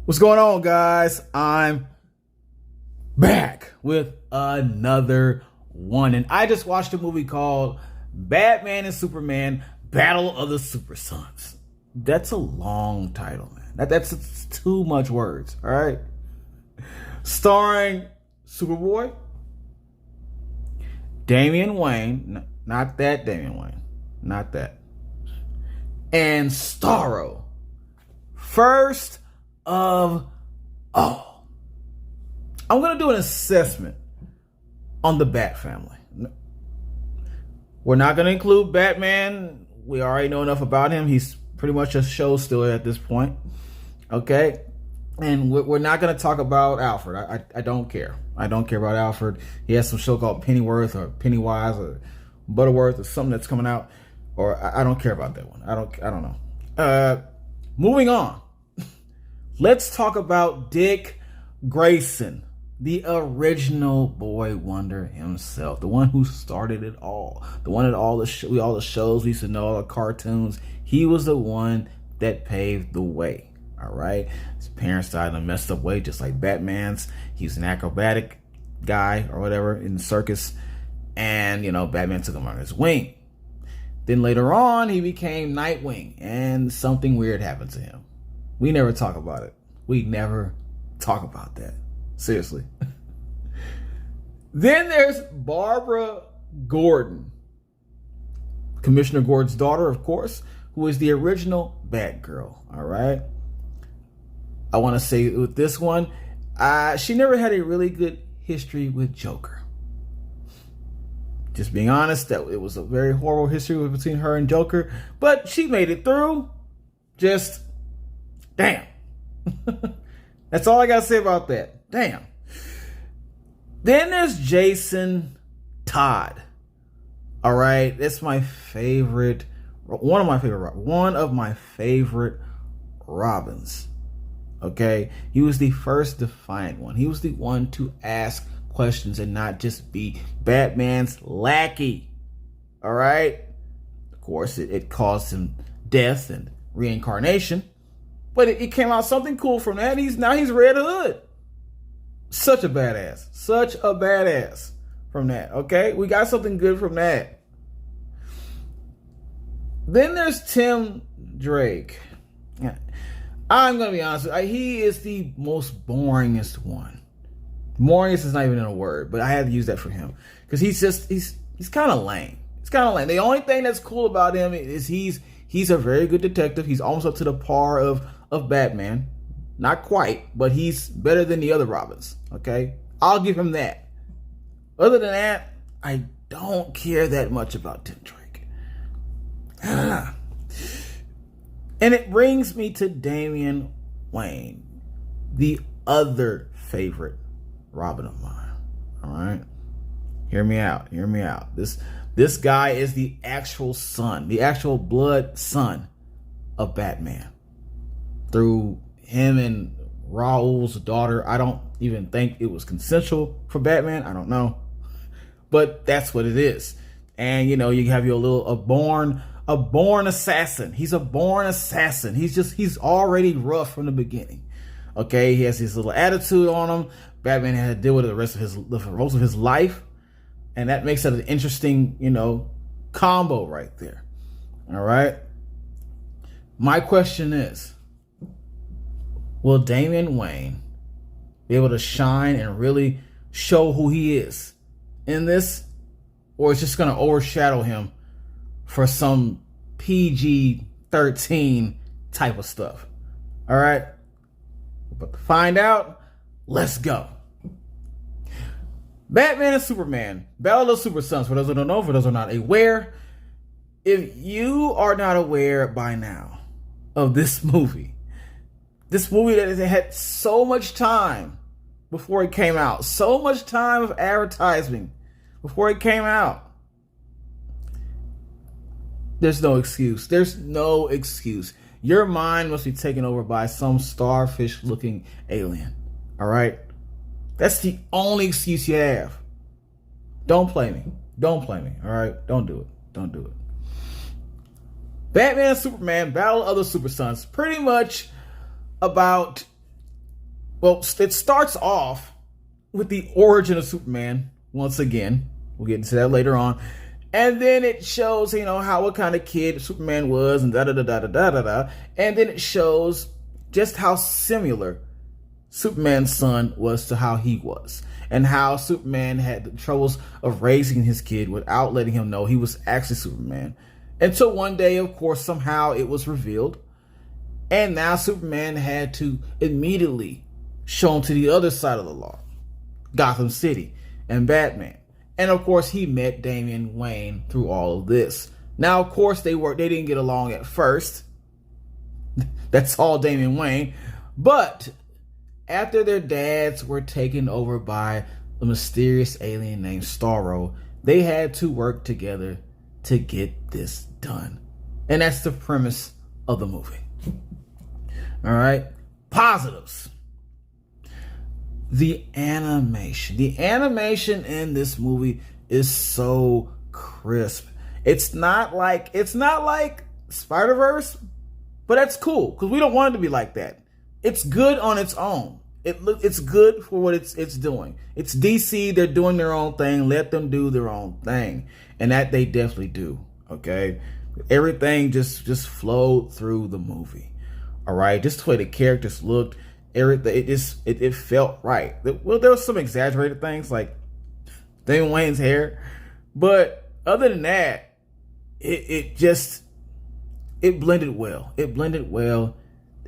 What's going on, guys? I'm back with another one. And I just watched a movie called Batman and Superman Battle of the Super Sons. That's a long title, man. That's too much words, all right? Starring Superboy, Damian Wayne, not that Damian Wayne, not that, and Starro. First of all, I'm going to do an assessment on the Bat family. We're not going to include Batman. We already know enough about him. He's pretty much a show stealer at this point. Okay? And we're not going to talk about Alfred. I don't care. I don't care about Alfred. He has some show called Pennyworth or Pennywise or Butterworth or something that's coming out. Or I don't care about that one. I don't know. Moving on. Let's talk about Dick Grayson, the original Boy Wonder himself, the one who started it all, the one at all the shows we used to know, all the cartoons. He was the one that paved the way. All right, his parents died in a messed up way, just like Batman's. He's an acrobatic guy or whatever in the circus, and Batman took him under his wing. Then later on, he became Nightwing, and something weird happened to him. We never talk about it. We never talk about that. Seriously. Then there's Barbara Gordon. Commissioner Gordon's daughter, of course, who is the original Batgirl. All right. I want to say with this one, she never had a really good history with Joker. Just being honest, that it was a very horrible history between her and Joker, but she made it through. Just damn. That's all I got to say about that. Damn. Then there's Jason Todd. All right. That's my favorite. One of my favorite Robins. Okay. He was the first defiant one. He was the one to ask questions and not just be Batman's lackey. All right. Of course, it caused him death and reincarnation. But it came out something cool from that. Now he's Red Hood. Such a badass. Such a badass from that. Okay? We got something good from that. Then there's Tim Drake. I'm going to be honest with you. He is the most boringest one. Boringest is not even in a word, but I had to use that for him. Because he's kind of lame. It's kind of lame. The only thing that's cool about him is he's a very good detective. He's almost up to the par of Batman. Not quite, but he's better than the other Robins. Okay? I'll give him that. Other than that, I don't care that much about Tim Drake. And it brings me to Damian Wayne, the other favorite Robin of mine. All right? Hear me out. Hear me out. This guy is the actual son, the actual blood son of Batman. Through him and Raul's daughter. I don't even think it was consensual for Batman. I don't know. But that's what it is. And you have a born assassin. He's a born assassin. He's already rough from the beginning. Okay, he has his little attitude on him. Batman had to deal with it the rest of his life. And that makes it an interesting, combo right there. All right. My question is, will Damian Wayne be able to shine and really show who he is in this? Or it's just going to overshadow him for some PG-13 type of stuff? All right. But to find out, let's go. Batman and Superman, Battle of the Super Sons. For those who don't know, for those who are not aware, if you are not aware by now of this movie that had so much time before it came out, so much time of advertising before it came out, there's no excuse. There's no excuse. Your mind must be taken over by some starfish-looking alien. All right? That's the only excuse you have. Don't play me. Don't play me. All right? Don't do it. Don't do it. Batman and Superman, Battle of the Super Sons. Pretty much about Well, it starts off with the origin of Superman once again. We'll get into that later on. And then it shows, how what kind of kid Superman was and da da da da da da da da. And then it shows just how similar Superman's son was to how he was. And how Superman had the troubles of raising his kid without letting him know he was actually Superman. Until one day, of course, somehow it was revealed. And now Superman had to immediately show him to the other side of the law, Gotham City, and Batman. And of course, he met Damian Wayne through all of this. Now, of course, they didn't get along at first. That's all Damian Wayne. But after their dads were taken over by a mysterious alien named Starro, they had to work together to get this done. And that's the premise of the movie. All right. Positives. The animation. The animation in this movie is so crisp. It's not like Spider-Verse, but that's cool because we don't want it to be like that. It's good on its own. It's good for what it's doing. It's DC. They're doing their own thing. Let them do their own thing, and that they definitely do. Okay, everything just flowed through the movie. All right, just the way the characters looked. Everything, it felt right. Well, there was some exaggerated things like Damian Wayne's hair, but other than that, it blended well. It blended well.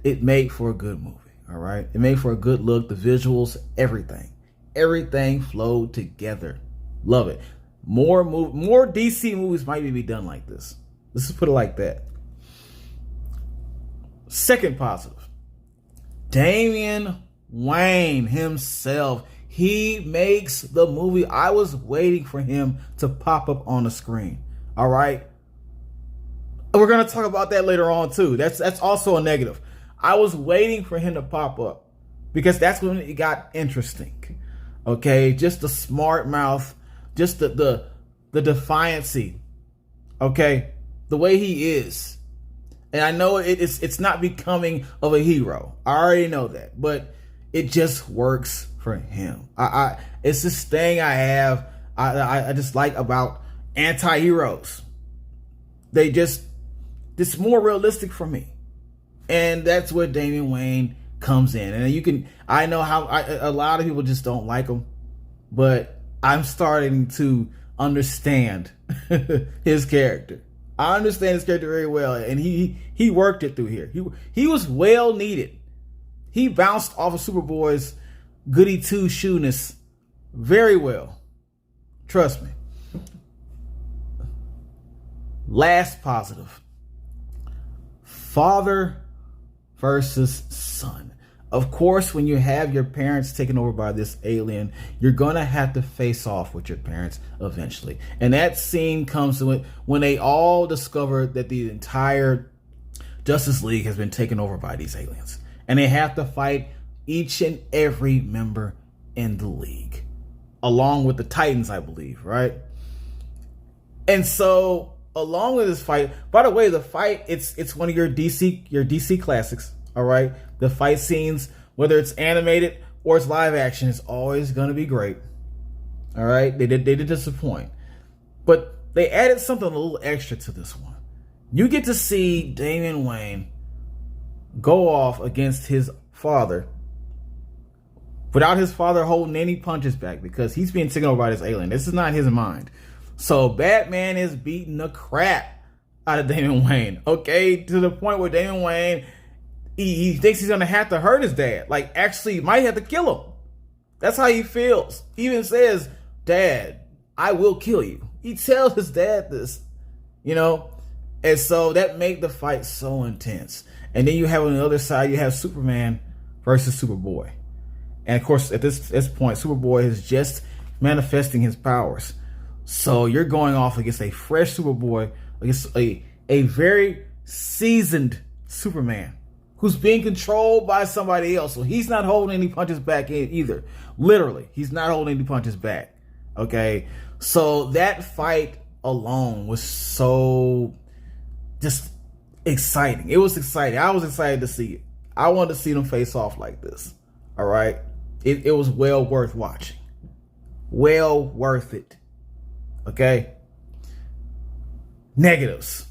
It made for a good movie. All right, it made for a good look. The visuals, everything flowed together. Love it. More DC movies might be done like this. Let's just put it like that. Second positive. Damian Wayne himself, he makes the movie. I was waiting for him to pop up on the screen. All right. We're going to talk about that later on too. That's also a negative. I was waiting for him to pop up because that's when it got interesting. Okay. Just the smart mouth, just the defiancy. Okay. The way he is. And I know it's not becoming of a hero. I already know that, but it just works for him. It's this thing I have. I just like about anti-heroes. It's more realistic for me, and that's where Damian Wayne comes in. And I know how a lot of people just don't like him, but I'm starting to understand his character. I understand his character very well, and he worked it through here. He was well needed. He bounced off of Superboy's goody two shoeness very well. Trust me. Last positive. Father versus son. Of course, when you have your parents taken over by this alien, you're going to have to face off with your parents eventually. And that scene comes when they all discover that the entire Justice League has been taken over by these aliens. And they have to fight each and every member in the league, along with the Titans, I believe, right? And so, along with this fight, by the way, the fight, it's one of your DC classics. All right. The fight scenes, whether it's animated or it's live action, is always going to be great. All right. They did disappoint, but they added something a little extra to this one. You get to see Damian Wayne go off against his father without his father holding any punches back because he's being taken over by this alien. This is not his mind. So Batman is beating the crap out of Damian Wayne. Okay. To the point where Damian Wayne, he thinks he's going to have to hurt his dad. Like, actually, he might have to kill him. That's how he feels. He even says, "Dad, I will kill you." He tells his dad this, And so that made the fight so intense. And then you have on the other side, you have Superman versus Superboy. And, of course, at this point, Superboy is just manifesting his powers. So you're going off against a fresh Superboy, against a very seasoned Superman, who's being controlled by somebody else. So he's not holding any punches back either. Literally, he's not holding any punches back. Okay? So that fight alone was so just exciting. It was exciting. I was excited to see it. I wanted to see them face off like this. All right. It was well worth watching. Well worth it. Okay. Negatives.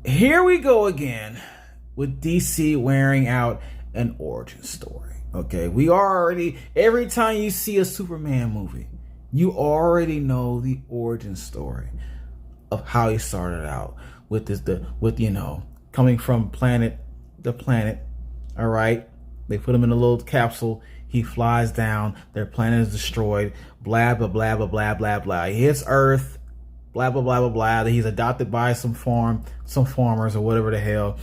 Here we go again with DC wearing out an origin story. Okay. We already, every time you see a Superman movie, you already know the origin story of how he started out with this, coming from planet to planet. All right. They put him in a little capsule. He flies down. Their planet is destroyed. Blah, blah, blah, blah, blah, blah, blah. He hits Earth. Blah, blah, blah, blah, blah. He's adopted by some farmers or whatever the hell.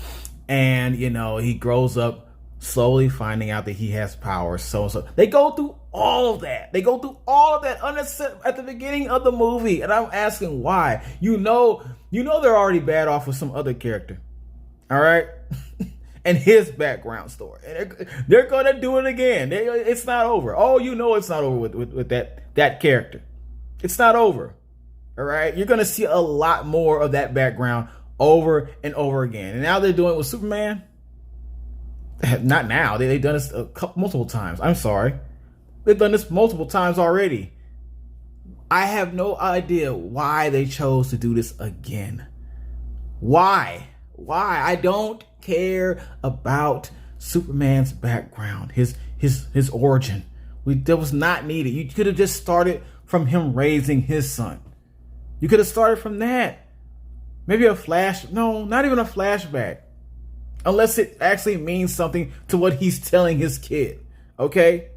And, he grows up slowly finding out that he has powers. So they go through all of that. They go through all of that at the beginning of the movie. And I'm asking why. You know they're already bad off with some other character. All right? And his background story. And they're going to do it again. It's not over. Oh, it's not over with that character. It's not over. All right? You're going to see a lot more of that background over and over again. And now they're doing it with Superman. Not now. They've done this multiple times. I'm sorry. They've done this multiple times already. I have no idea why they chose to do this again. Why? I don't care about Superman's background, his origin. That was not needed. You could have just started from him raising his son. You could have started from that. Maybe not even a flashback. Unless it actually means something to what he's telling his kid. Okay?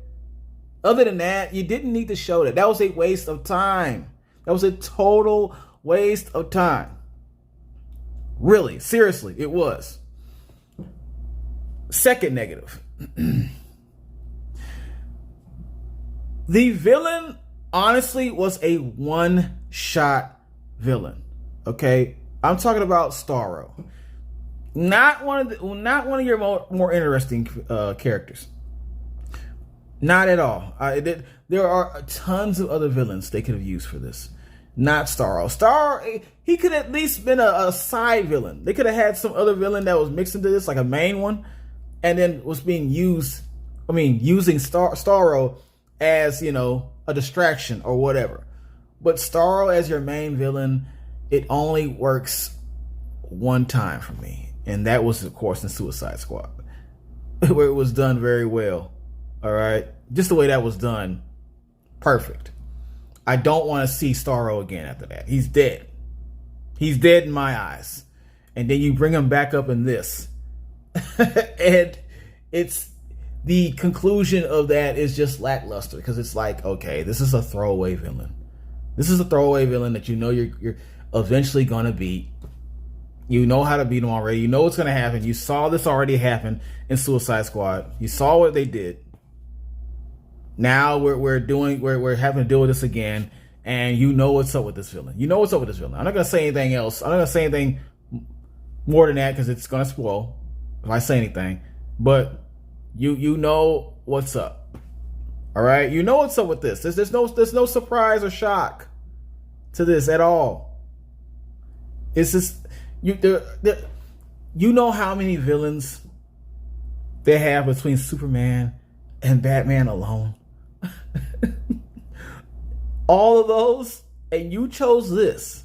Other than that, you didn't need to show that. That was a waste of time. That was a total waste of time. Really, seriously, it was. Second negative. The villain, honestly, was a one-shot villain. Okay? I'm talking about Starro. Not one of your more interesting characters. Not at all. There are tons of other villains they could have used for this. Not Starro. Starro, he could have at least been a side villain. They could have had some other villain that was mixed into this, like a main one, and then was being using Starro as, a distraction or whatever. But Starro as your main villain, it only works one time for me. And that was, of course, in Suicide Squad, where it was done very well. All right. Just the way that was done. Perfect. I don't want to see Starro again after that. He's dead. He's dead in my eyes. And then you bring him back up in this. And it's the conclusion of that is just lackluster, because it's like, okay, this is a throwaway villain. This is a throwaway villain that you're eventually going to beat. You know how to beat him already. You know what's going to happen. You saw this already happen in Suicide Squad. You saw what they did. Now we're having to deal with this again, and you know what's up with this villain. I'm not going to say anything else. I'm not going to say anything more than that because it's going to spoil if I say anything. But you know what's up. All right, you know what's up with this. There's no surprise or shock to this at all. It's just. You know how many villains they have between Superman and Batman alone? All of those, and you chose this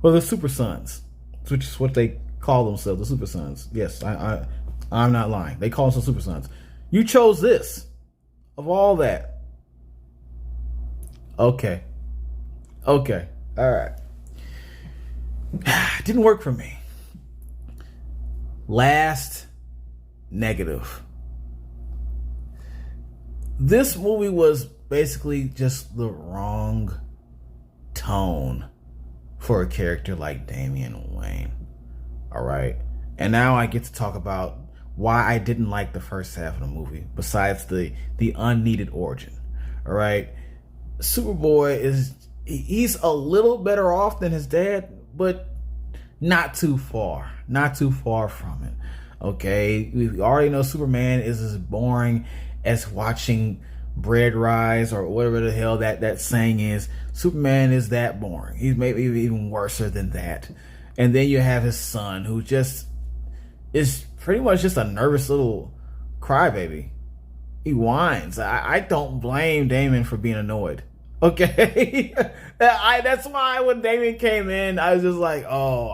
for the Super Sons, which is what they call themselves, the Super Sons. Yes, I'm not lying. They call themselves Super Sons. You chose this of all that. Okay. All right. Didn't work for me. Last negative. This movie was basically just the wrong tone for a character like Damian Wayne. All right. And now I get to talk about why I didn't like the first half of the movie, besides the unneeded origin. All right. Superboy he's a little better off than his dad, but not too far from it. Okay, we already know Superman is as boring as watching bread rise or whatever the hell that saying is. Superman is that boring. He's maybe even worse than that. And then you have his son, who just is pretty much just a nervous little crybaby. He whines. I don't blame Damian for being annoyed. Okay, that's why when Damian came in, I was just like, oh,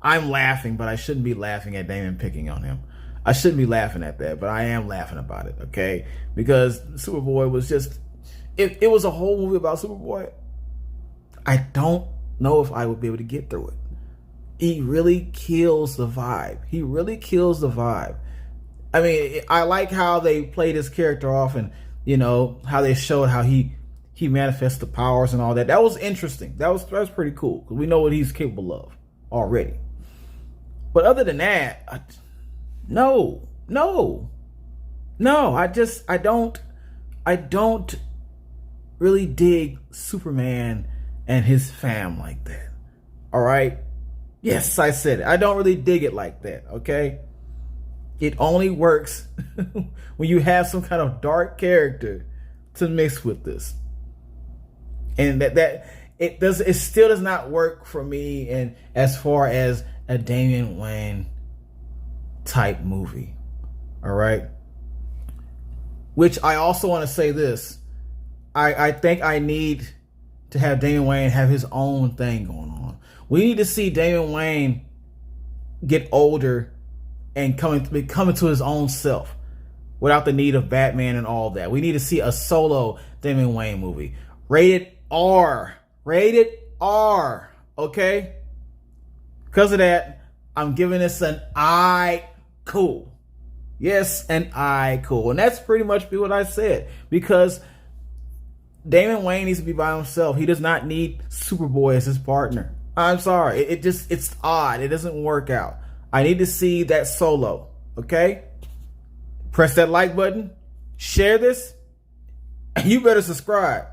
I'm laughing, but I shouldn't be laughing at Damian picking on him. I shouldn't be laughing at that, but I am laughing about it. Okay, because Superboy was just, it was a whole movie about Superboy. I don't know if I would be able to get through it. He really kills the vibe. He really kills the vibe. I mean, I like how they played his character off, and how they showed how he manifests the powers and all that. That was interesting. That was pretty cool because we know what he's capable of already. But other than that, no. I don't really dig Superman and his fam like that. All right. Yes, I said it. I don't really dig it like that. Okay. It only works when you have some kind of dark character to mix with this. And it still does not work for me, and as far as a Damian Wayne type movie. All right. Which I also want to say this. I think I need to have Damian Wayne have his own thing going on. We need to see Damian Wayne get older and coming to his own self without the need of Batman and all that. We need to see a solo Damian Wayne movie. Rated R. Okay? Because of that, I'm giving this an I cool. Yes, an I cool. And that's pretty much what I said. Because Damian Wayne needs to be by himself. He does not need Superboy as his partner. I'm sorry. It's odd. It doesn't work out. I need to see that solo. Okay? Press that like button. Share this. And you better subscribe.